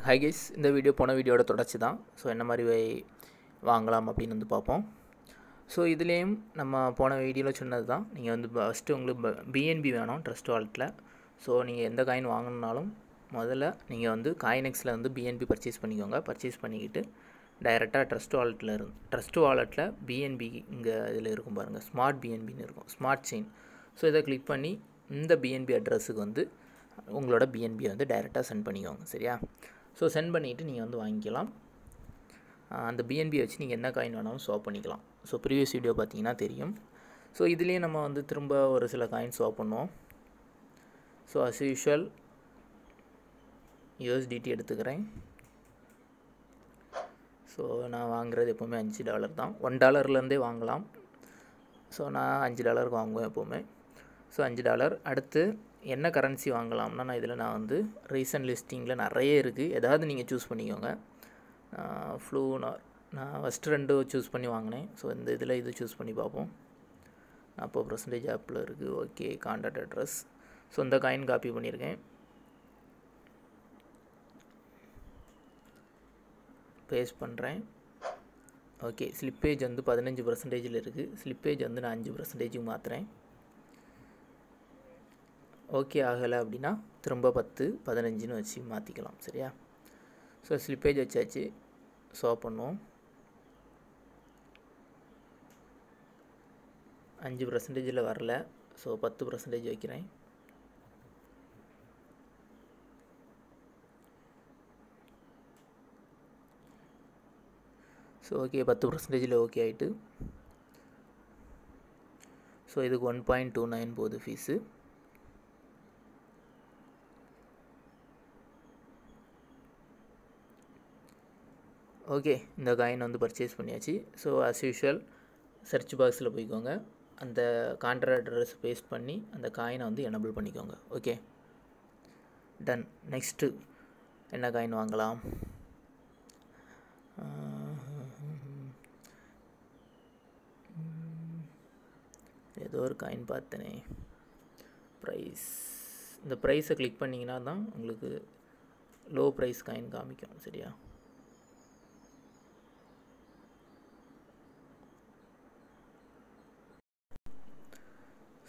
Hi guys, இந்த video போன வீடியோட தொடர்ச்சி தான். ஸோ என்ன மாதிரி வாங்கலாம் அப்படின்னு வந்து பார்ப்போம். ஸோ இதுலேயும் நம்ம போன வீடியோவில் சொன்னது தான். நீங்கள் வந்து ஃபஸ்ட்டு உங்களுக்கு பிஎன்பி வேணும் ட்ரஸ்ட் வாலெட்டில். ஸோ நீங்கள் எந்த காயின் வாங்கணுன்னாலும் முதல்ல நீங்கள் வந்து காயினெக்ஸில் வந்து பிஎன்பி பர்ச்சேஸ் பண்ணிக்கோங்க. பர்ச்சேஸ் பண்ணிக்கிட்டு டைரெக்டாக ட்ரஸ்ட் வாலெட்டில் பிஎன்பி இங்கே இதில் இருக்கும் பாருங்கள், ஸ்மார்ட் பிஎன்பின்னு இருக்கும், ஸ்மார்ட் செயின். ஸோ இதை கிளிக் பண்ணி இந்த பிஎன்பி அட்ரஸுக்கு வந்து உங்களோட பிஎன்பியை வந்து டைரெக்டாக சென்ட் பண்ணிக்கோங்க. சரியா? ஸோ சென்ட் பண்ணிவிட்டு நீங்கள் வந்து வாங்கிக்கலாம். அந்த பிஎன்பியை வச்சு நீங்கள் என்ன காயின் வேணாலும் ஸ்வாப் பண்ணிக்கலாம். ஸோ ப்ரீவியஸ் வீடியோ பார்த்தீங்கன்னா தெரியும். ஸோ இதுலேயே நம்ம வந்து திரும்ப ஒரு சில காயின் ஸ்வாப் பண்ணுவோம். ஸோ அஸ் யூஷுவல் USDT எடுத்துக்கிறேன். ஸோ நான் வாங்குறது எப்போவுமே $5 தான். $1 வாங்கலாம். ஸோ நான் $5 வாங்குவேன் எப்போவுமே. ஸோ $5. அடுத்து என்ன கரன்சி வாங்கலாம்னா நான் வந்து ரீசன்ட் லிஸ்டிங்கில் நிறைய இருக்குது. ஏதாவது நீங்கள் சூஸ் பண்ணிக்கோங்க. நான் ஃபஸ்ட்டு 2 சூஸ் பண்ணி வாங்கினேன். ஸோ இந்த இதில் இது சூஸ் பண்ணி பார்ப்போம். 40% ஆப்பில் இருக்குது. Okay, contact address. ஸோ இந்த காயின் காப்பி பண்ணியிருக்கேன், பேஸ்ட் பண்ணுறேன். ஓகே, ஸ்லிப்பேஜ் வந்து 15% இருக்குது. ஸ்லிப்பேஜ் வந்து நான் 5% மாற்றுறேன். ஓகே ஆகலை அப்படின்னா திரும்ப 10, 15ன்னு வச்சு மாற்றிக்கலாம். சரியா? ஸோ ஸ்லிப்பேஜ் வச்சாச்சு. ஸ்வாப் பண்ணுவோம். 5% வரல. ஸோ 10% வைக்கிறேன். ஸோ ஓகே, 10% ஓகே ஆகிட்டு. ஸோ இதுக்கு 1.29 போகுது ஃபீஸு. ஓகே, இந்த காயின் வந்து பர்ச்சேஸ் பண்ணியாச்சு. ஸோ அஸ் யூஷுவல் சர்ச் பாக்ஸில் போய்க்கோங்க. அந்த கான்ட்ராக்ட் அட்ரஸ் பேஸ்ட் பண்ணி அந்த காயினை வந்து எனபிள் பண்ணிக்கோங்க. Okay, done. நெக்ஸ்ட்டு என்ன காயின் வாங்கலாம்? ஏதோ ஒரு காயின் பார்த்தனே, ப்ரைஸ். இந்த ப்ரைஸை கிளிக் பண்ணிங்கன்னா தான் உங்களுக்கு லோ ப்ரைஸ் காயின் காமிக்கும். சரியா?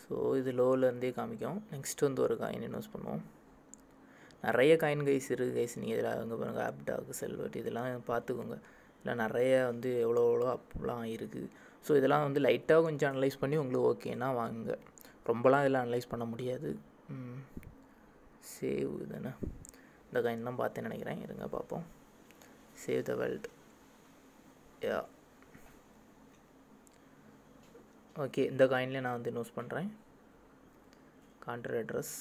ஸோ இது லோவிலேருந்தே காமிக்கும். நெக்ஸ்ட் வந்து ஒரு காயின் இன்வெஸ்ட் பண்ணுவோம். நிறைய காயின் கைஸ் இருக்குது கைஸ். நீங்கள் இதில் அங்கே பாருங்கள், ஆப்டாக், செல்வெட், இதெல்லாம் பார்த்துக்கோங்க. இதில் நிறைய வந்து எவ்வளோ அப்லாம் இருக்குது. ஸோ இதெல்லாம் வந்து லைட்டாக கொஞ்சம் அனலைஸ் பண்ணி உங்களுக்கு ஓகேன்னா வாங்குங்க. ரொம்பலாம் இதெல்லாம் அனலைஸ் பண்ண முடியாது. சேவ் தானே, இந்த காயின் தான் பார்த்தேன்னு நினைக்கிறேன். இருங்க பார்ப்போம். Save the world. Yeah, okay, இந்த காயின்லேயே நான் வந்து இன்வெஸ்ட் பண்ணுறேன். கான்ட்ராக்ட் அட்ரஸ்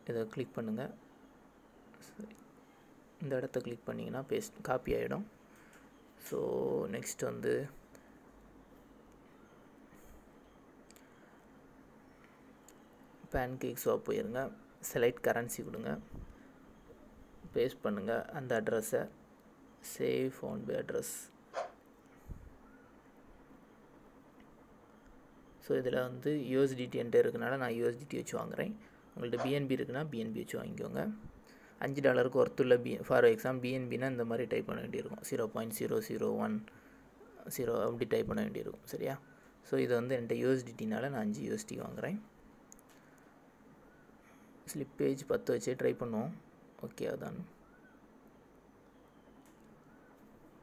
இதை கிளிக் பண்ணுங்கள். இந்த இடத்த கிளிக் பண்ணிங்கன்னா பேஸ்ட் காப்பி ஆகிடும். ஸோ நெக்ஸ்ட் வந்து பேன்கேக் ஸ்வாப் போயிருங்க. செலக்ட் கரன்சி கொடுங்க, பேஸ்ட் பண்ணுங்கள் அந்த அட்ரஸை. Save PhonePe address. ஸோ இதில் வந்து USDT என்கிட்ட இருக்கனால நான் USDT வச்சு வாங்குகிறேன். உங்கள்கிட்ட பிஎன்பி இருக்குன்னா பிஎன்பி வச்சு வாங்கிக்கோங்க. $5 ஒர்த்துள்ள ஃபார் எக்ஸாம்பிள் பிஎன்பின்னா இந்த மாதிரி டைப் பண்ண வேண்டியிருக்கும். 0.0010 அப்படி டைப் பண்ண வேண்டியிருக்கும். சரியா? ஸோ இது வந்து என்கிட்ட USDTனால நான் 5 USD வாங்குகிறேன். ஸ்லிப்பேஜ் 10 வச்சே ட்ரை பண்ணுவோம். ஓகே, அதான்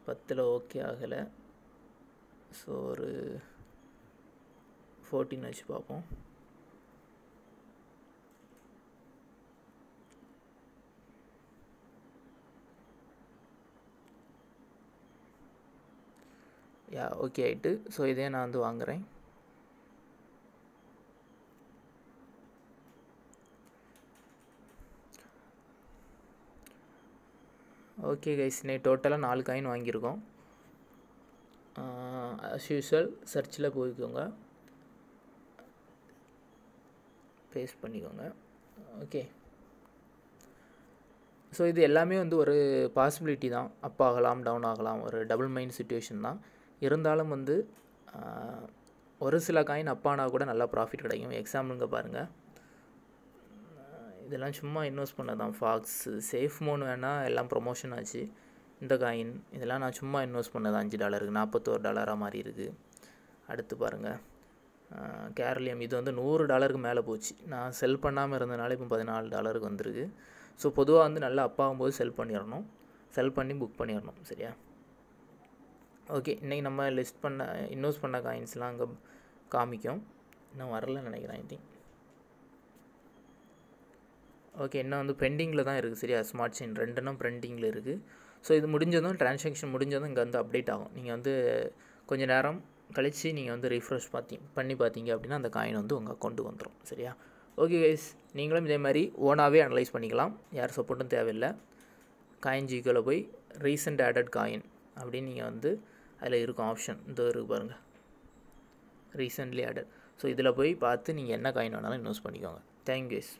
10ல் ஓகே ஆகலை. ஸோ ஒரு 14 வச்சு பார்ப்போம். யா, ஓகே ஆகிட்டு. ஸோ இதே நான் வந்து வாங்குகிறேன். ஓகே கைஸ், இன்னைக்கு டோட்டலாக 4 காயின் வாங்கியிருக்கோம். அஸ் யூஷுவல் சர்ச்சில் போய்க்கோங்க, பேஸ்ட் பண்ணிக்கோங்க. ஓகே, ஸோ இது எல்லாமே வந்து ஒரு பாசிபிலிட்டி தான். அப் ஆகலாம், டவுன் ஆகலாம், ஒரு டபுள் மைண்ட் சிச்சுவேஷன் தான். இருந்தாலும் வந்து ஒரு சில காயின் அப்பானா கூட நல்லா ப்ராஃபிட் கிடைக்கும். எக்ஸாம்பிளுங்க பாருங்கள், இதெல்லாம் சும்மா இன்வெஸ்ட் பண்ணதான். ஃபாக்ஸ் சேஃப் மோன் வேணால் எல்லாம் ப்ரொமோஷன் ஆச்சு. இந்த காயின் இதெல்லாம் நான் சும்மா இன்வெஸ்ட் பண்ணது $5 $41 மாறி இருக்குது. அடுத்து பாருங்கள் கேரளியம், இது வந்து $100 மேலே போச்சு. நான் செல் பண்ணாமல் இருந்தனால இப்போ $14 வந்திருக்கு. ஸோ பொதுவாக வந்து நல்லா அப்பாகும்போது செல் பண்ணிடணும், செல் பண்ணி புக் பண்ணிடணும். சரியா? ஓகே, இன்றைக்கி நம்ம லிஸ்ட் பண்ண இன்வெஸ்ட் பண்ண காயின்ஸ்லாம் அங்கே காமிக்கும். இன்னும் வரலன்னு நினைக்கிறேன். ஐ திங்க் ஓகே, இன்னும் வந்து பெண்டிங்கில் தான் இருக்குது. சரியா? ஸ்மார்ட் செயின் 2 பெண்டிங்கில் இருக்குது. ஸோ இது முடிஞ்சதும் ட்ரான்சாக்ஷன் முடிஞ்சதும் இங்கே வந்து அப்டேட் ஆகும். நீங்கள் வந்து கொஞ்சம் நேரம் கழித்து நீங்கள் வந்து ரீஃப்ரெஷ் பண்ணி பார்த்தீங்க அப்படின்னா அந்த காயின் வந்து உங்கள் அக்கௌண்ட்டுக்கு வந்துடும். சரியா? ஓகே கைஸ், நீங்களும் இதே மாதிரி ஓனாகவே அனலைஸ் பண்ணிக்கலாம். யார் சப்போர்ட்டும் தேவையில்லை. காயின் ஜிக்கோவில் போய் ரீசெண்ட் ஆடட் காயின் அப்படின்னு நீங்கள் வந்து அதில் இருக்கும் ஆப்ஷன் இந்த இருக்குது பாருங்கள், ரீசெண்ட்லி ஆடட். ஸோ இதில் போய் பார்த்து நீங்கள் என்ன காயின் வேணாலும் இன்வெஸ்ட் பண்ணிக்கோங்க. Thank you guys.